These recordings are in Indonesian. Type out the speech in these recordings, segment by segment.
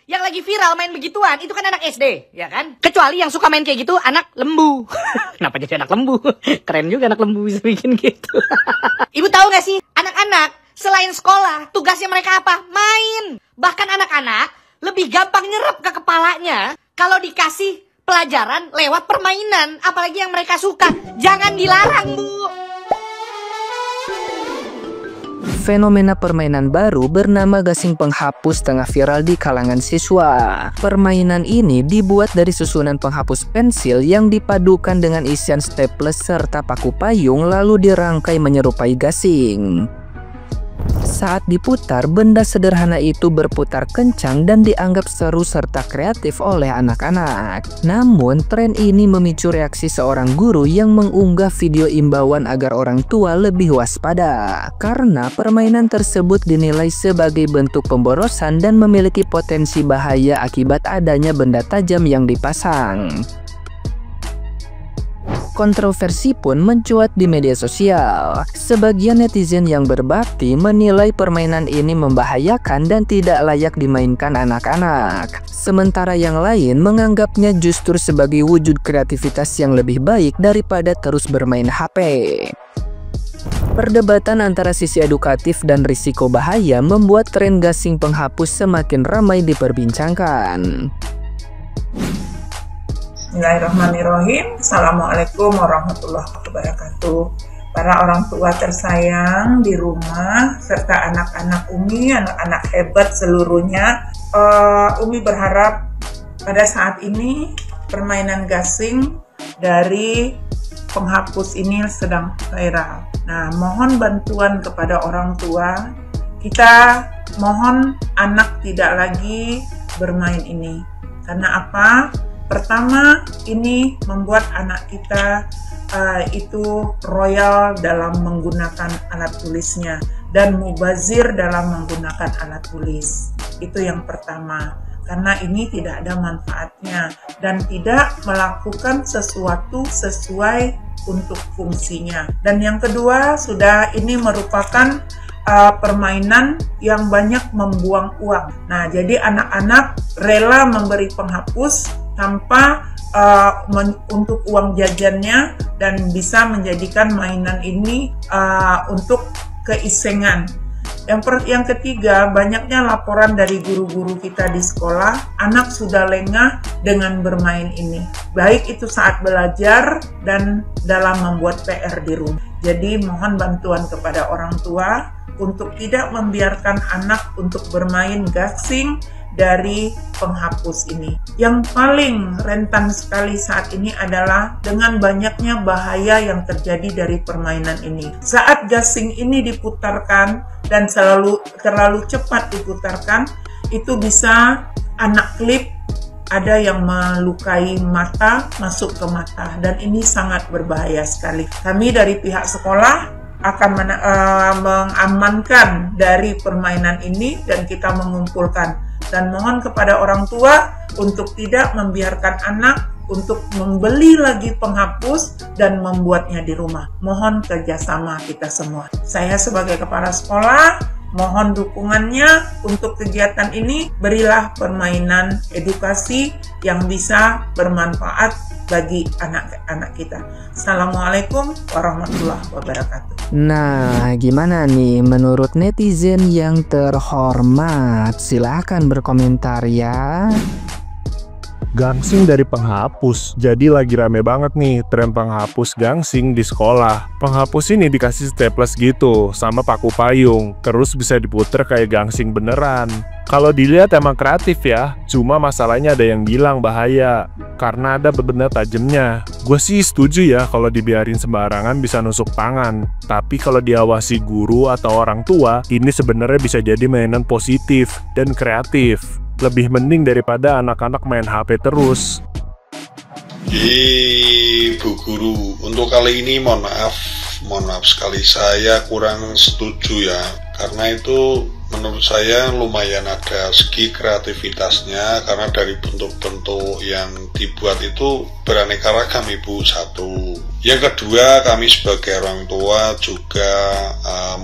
Yang lagi viral main begituan, itu kan anak SD, ya kan? Kecuali yang suka main kayak gitu, anak lembu. Kenapa jadi anak lembu? Keren juga anak lembu bisa bikin gitu. Ibu tahu gak sih, anak-anak selain sekolah, tugasnya mereka apa? Main. Bahkan anak-anak lebih gampang nyerap ke kepalanya kalau dikasih pelajaran lewat permainan. Apalagi yang mereka suka. Jangan dilarang, Bu. Fenomena permainan baru bernama gasing penghapus tengah viral di kalangan siswa. Permainan ini dibuat dari susunan penghapus pensil yang dipadukan dengan isian staples serta paku payung lalu dirangkai menyerupai gasing. Saat diputar, benda sederhana itu berputar kencang dan dianggap seru serta kreatif oleh anak-anak. Namun, tren ini memicu reaksi seorang guru yang mengunggah video imbauan agar orang tua lebih waspada. Karena permainan tersebut dinilai sebagai bentuk pemborosan dan memiliki potensi bahaya akibat adanya benda tajam yang dipasang. Kontroversi pun mencuat di media sosial. Sebagian netizen yang berbakti menilai permainan ini membahayakan dan tidak layak dimainkan anak-anak. Sementara yang lain menganggapnya justru sebagai wujud kreativitas yang lebih baik daripada terus bermain HP. Perdebatan antara sisi edukatif dan risiko bahaya membuat tren gasing penghapus semakin ramai diperbincangkan. Bismillahirrahmanirrahim. Assalamualaikum warahmatullahi wabarakatuh. Para orang tua tersayang di rumah serta anak-anak Umi, anak-anak hebat seluruhnya, Umi berharap pada saat ini permainan gasing dari penghapus ini sedang viral. Nah, mohon bantuan kepada orang tua. Kita mohon anak tidak lagi bermain ini. Karena apa? Pertama, ini membuat anak kita itu royal dalam menggunakan alat tulisnya dan mubazir dalam menggunakan alat tulis. Itu yang pertama, karena ini tidak ada manfaatnya dan tidak melakukan sesuatu sesuai untuk fungsinya. Dan yang kedua, sudah ini merupakan permainan yang banyak membuang uang. Nah, jadi anak-anak rela memberi penghapus tanpa untuk uang jajannya dan bisa menjadikan mainan ini untuk keisengan. Yang ketiga, banyaknya laporan dari guru-guru kita di sekolah, anak sudah lengah dengan bermain ini. Baik itu saat belajar dan dalam membuat PR di rumah. Jadi mohon bantuan kepada orang tua untuk tidak membiarkan anak untuk bermain gasing dari penghapus ini. Yang paling rentan sekali saat ini adalah dengan banyaknya bahaya yang terjadi dari permainan ini. Saat gasing ini diputarkan dan terlalu cepat diputarkan, itu bisa anak klip, ada yang melukai mata, masuk ke mata, dan ini sangat berbahaya sekali. Kami dari pihak sekolah akan mengamankan dari permainan ini dan kita mengumpulkan. Dan mohon kepada orang tua untuk tidak membiarkan anak untuk membeli lagi penghapus dan membuatnya di rumah. Mohon kerjasama kita semua. Saya sebagai kepala sekolah mohon dukungannya untuk kegiatan ini. Berilah permainan edukasi yang bisa bermanfaat bagi anak-anak kita. Assalamualaikum warahmatullahi wabarakatuh. Nah, gimana nih menurut netizen yang terhormat? Silahkan berkomentar ya. Gangsing dari penghapus. Jadi lagi rame banget nih tren penghapus gangsing di sekolah. Penghapus ini dikasih staples gitu sama paku payung, terus bisa diputer kayak gangsing beneran. Kalau dilihat emang kreatif ya, cuma masalahnya ada yang bilang bahaya karena ada benda tajamnya. Gue sih setuju ya kalau dibiarin sembarangan bisa nusuk tangan. Tapi kalau diawasi guru atau orang tua, ini sebenarnya bisa jadi mainan positif dan kreatif. Lebih mending daripada anak-anak main HP terus. Bu Guru, untuk kali ini mohon maaf sekali saya kurang setuju ya. Karena itu menurut saya lumayan ada segi kreativitasnya, karena dari bentuk-bentuk yang dibuat itu beraneka ragam Ibu, satu. Yang kedua, kami sebagai orang tua juga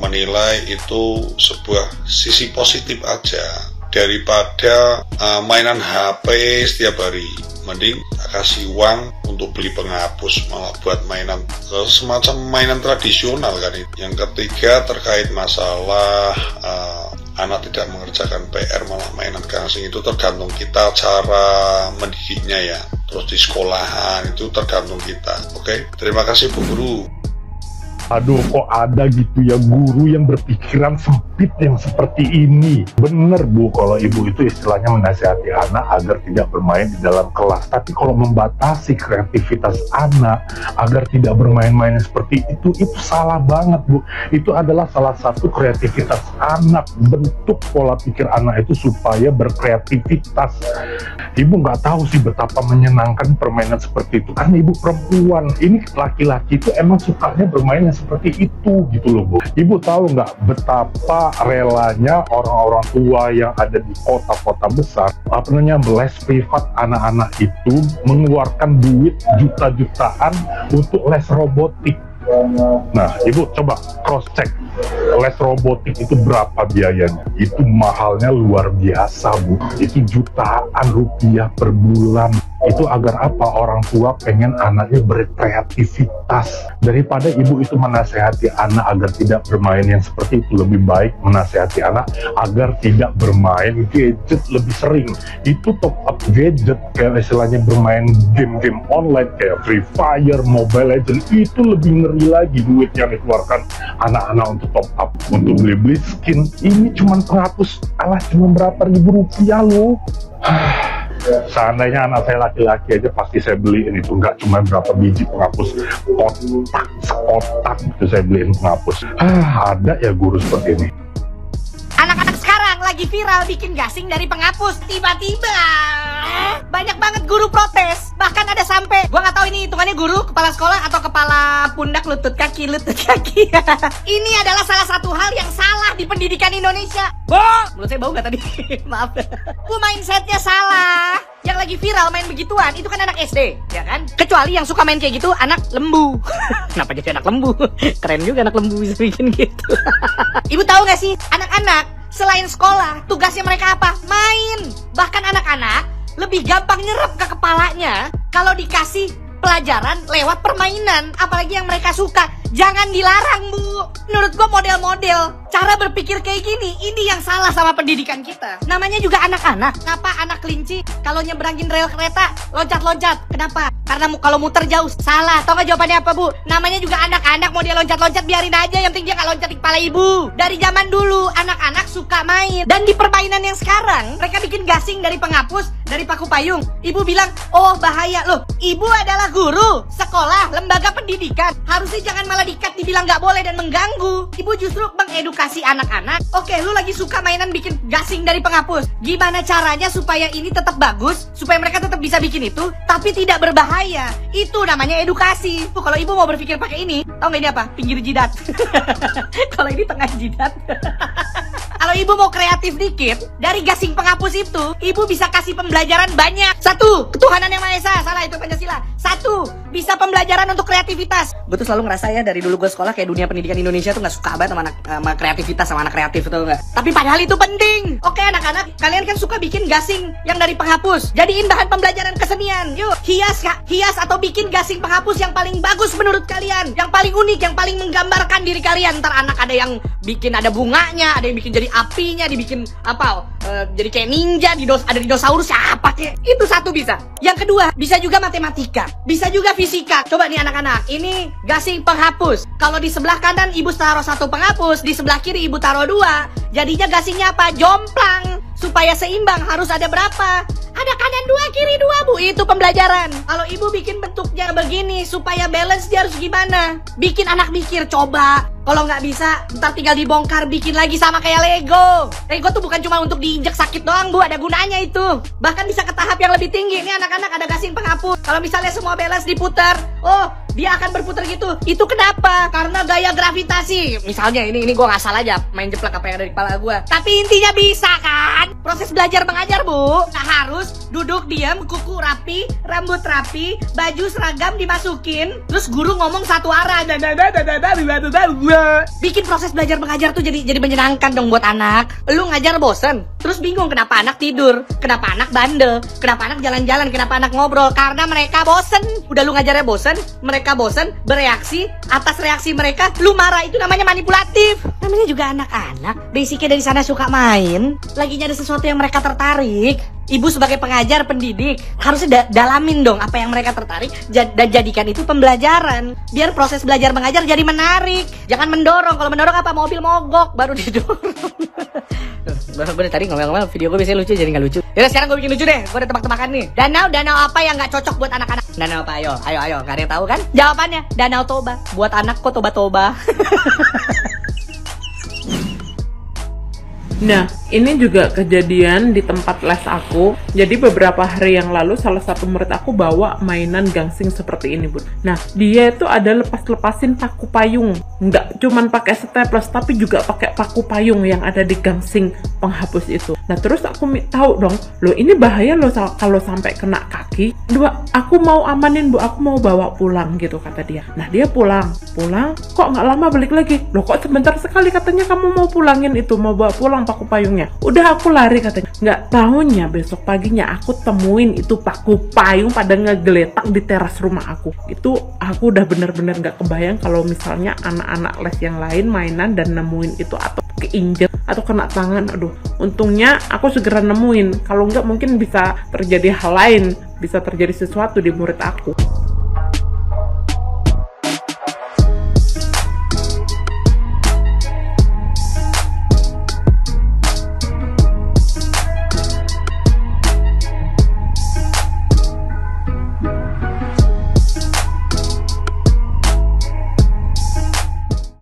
menilai itu sebuah sisi positif aja. daripada mainan HP setiap hari. Mending kasih uang untuk beli penghapus, malah buat mainan semacam mainan tradisional kan. Yang ketiga terkait masalah anak tidak mengerjakan PR malah mainan gangsing, itu tergantung kita cara mendidiknya ya. Terus di sekolahan itu tergantung kita. Oke, terima kasih Bu Guru. Aduh, kok ada gitu ya guru yang berpikiran sempit yang seperti ini. Bener Bu, kalau ibu itu istilahnya menasihati anak agar tidak bermain di dalam kelas. Tapi kalau membatasi kreativitas anak agar tidak bermain-main seperti itu salah banget Bu. Itu adalah salah satu kreativitas anak, bentuk pola pikir anak itu supaya berkreativitas. Ibu nggak tahu sih betapa menyenangkan permainan seperti itu. Karena ibu perempuan, ini laki-laki itu emang sukanya bermain yang seperti itu gitu loh Bu. Ibu tahu nggak betapa relanya orang-orang tua yang ada di kota-kota besar les privat anak-anak itu mengeluarkan duit juta-jutaan untuk les robotik. Nah, ibu coba cross check les robotik itu berapa biayanya. Itu mahalnya luar biasa Bu. Itu jutaan rupiah per bulan. Itu agar apa? Orang tua pengen anaknya berkreativitas. Daripada ibu itu menasehati anak agar tidak bermain yang seperti itu, lebih baik menasehati anak agar tidak bermain gadget lebih sering. Itu top up gadget kayak istilahnya bermain game-game online kayak Free Fire, Mobile Legends, itu lebih ngeri lagi duit yang dikeluarkan anak-anak untuk top up, untuk beli-beli skin. Ini cuma penghapus, cuma berapa ribu rupiah loh. Seandainya anak saya laki-laki aja pasti saya beliin itu, nggak cuma berapa biji penghapus, sekotak itu saya beliin penghapus. Ada ya guru seperti ini. Anak-anak sekarang lagi viral bikin gasing dari penghapus. Tiba-tiba banyak banget guru protes. Bahkan ada sampai, gua nggak tahu ini hitungannya guru, kepala sekolah, atau kepala pundak, lutut kaki. Ini adalah salah satu hal yang salah di pendidikan Indonesia. Menurut saya bau nggak tadi? Maaf. Mindsetnya salah. Yang lagi viral main begituan itu kan anak SD, ya kan? Kecuali yang suka main kayak gitu anak lembu. Kenapa jadi anak lembu? Keren juga anak lembu bisa bikin gitu. Ibu tahu nggak sih, anak-anak selain sekolah tugasnya mereka apa? Main. Bahkan anak-anak lebih gampang nyerap ke kepalanya kalau dikasih pelajaran lewat permainan, apalagi yang mereka suka. Jangan dilarang Bu. Menurut gua model-model cara berpikir kayak gini, ini yang salah sama pendidikan kita. Namanya juga anak-anak. Kenapa anak kelinci kalau nyebrangin rel kereta loncat-loncat? Kenapa? Karena kalau muter jauh. Salah. Tau gak jawabannya apa Bu? Namanya juga anak-anak, mau dia loncat-loncat biarin aja, yang penting dia gak loncat di kepala ibu. Dari zaman dulu anak-anak suka main. Dan di permainan yang sekarang mereka bikin gasing dari penghapus, dari paku payung. Ibu bilang, oh bahaya. Loh, ibu adalah guru sekolah, lembaga pendidikan. Harusnya jangan malah dikat dibilang gak boleh dan mengganggu. Ibu justru mengedukasi anak-anak. Oke, lu lagi suka mainan bikin gasing dari penghapus. Gimana caranya supaya ini tetap bagus, supaya mereka tetap bisa bikin itu, tapi tidak berbahaya. Itu namanya edukasi. Kalau ibu mau berpikir pakai ini, tau gak ini apa? Pinggir jidat. Kalau ini tengah jidat. Kalau ibu mau kreatif dikit, dari gasing penghapus itu, ibu bisa kasih pembelajaran banyak. 1, ketuhanan yang Maha Esa. Salah, itu Pancasila. 1, bisa pembelajaran untuk kreativitas. Gue tuh selalu ngerasa ya, dari dulu gue sekolah kayak dunia pendidikan Indonesia tuh gak suka banget sama kreativitas, sama anak kreatif itu enggak. Tapi padahal itu penting. Oke anak-anak, kalian kan suka bikin gasing yang dari penghapus. Jadiin bahan pembelajaran kesenian. Yuk, hias atau bikin gasing penghapus yang paling bagus menurut kalian, yang paling unik, yang paling menggambarkan diri kalian. Ntar anak ada yang bikin ada bunganya, ada yang bikin jadi apinya, dibikin apa? Jadi kayak ninja, ada dinosaurus, siapa kek? Itu 1 bisa. Yang kedua, bisa juga matematika, bisa juga fisika. Coba nih anak-anak, ini gasing penghapus. Kalau di sebelah kanan ibu taruh 1 penghapus, di sebelah kiri ibu taruh 2. Jadinya gasingnya apa? Jomplang. Supaya seimbang harus ada berapa? Ada kanan 2, kiri 2 Bu. Itu pembelajaran. Kalau ibu bikin bentuknya begini, supaya balance dia harus gimana? Bikin anak mikir, coba. Kalau nggak bisa, ntar tinggal dibongkar, bikin lagi sama kayak Lego. Lego tuh bukan cuma untuk diinjek sakit doang Bu, ada gunanya itu. Bahkan bisa ke tahap yang lebih tinggi. Ini anak-anak ada gasing penghapus. Kalau misalnya semua balance diputar, oh dia akan berputar gitu. Itu kenapa? Karena gaya gravitasi. Misalnya ini gue ngasal aja main jeplak apa yang ada di kepala gue. Tapi intinya bisa kan? Proses belajar mengajar Bu, nggak harus duduk diam, kuku rapi, rambut rapi, baju seragam dimasukin, terus guru ngomong satu arah. Bikin proses belajar mengajar tuh jadi menyenangkan dong buat anak. Lu ngajar bosen, terus bingung kenapa anak tidur, kenapa anak bandel, kenapa anak jalan-jalan, kenapa anak ngobrol, karena mereka bosen. Udah lu ngajarnya bosen, mereka bosen, bereaksi, atas reaksi mereka lu marah, itu namanya manipulatif. Namanya juga anak-anak, basicnya dari sana suka main, lagi nyari sesuatu yang mereka tertarik. Ibu sebagai pengajar, pendidik, harusnya dalamin dong apa yang mereka tertarik dan jadikan itu pembelajaran. Biar proses belajar mengajar jadi menarik. Jangan mendorong. Kalau mendorong apa? Mobil mogok baru didorong. Gue tadi ngomel-ngomel, video gue biasanya lucu jadi nggak lucu. Yaudah sekarang gue bikin lucu deh. Gue udah tebak-tebakan nih. Danau apa yang nggak cocok buat anak-anak? Danau apa? Ayo. Gak ada yang tahu kan? Jawabannya Danau Toba. Buat anak kok toba-toba. Nah, ini juga kejadian di tempat les aku. Jadi beberapa hari yang lalu salah satu murid aku bawa mainan gangsing seperti ini, Bun. Nah, dia itu ada lepas-lepasin paku payung. Nggak cuman pakai staples, tapi juga pakai paku payung yang ada di gangsing penghapus itu. Nah, terus aku tahu dong, loh ini bahaya loh kalau sampai kena kaki. Aku mau amanin, Bu, aku mau bawa pulang gitu kata dia. Nah, dia pulang, kok nggak lama balik lagi. Loh kok sebentar sekali katanya kamu mau pulangin itu, mau bawa pulang paku payungnya. Udah aku lari katanya. Nggak tahunya besok paginya aku temuin itu paku payung pada ngegeletak di teras rumah aku. Itu aku udah bener-bener nggak kebayang kalau misalnya anak-anak les yang lain mainan dan nemuin itu atau keinjek atau kena tangan. Aduh, untungnya aku segera nemuin. Kalau nggak mungkin bisa terjadi hal lain, bisa terjadi sesuatu di murid aku.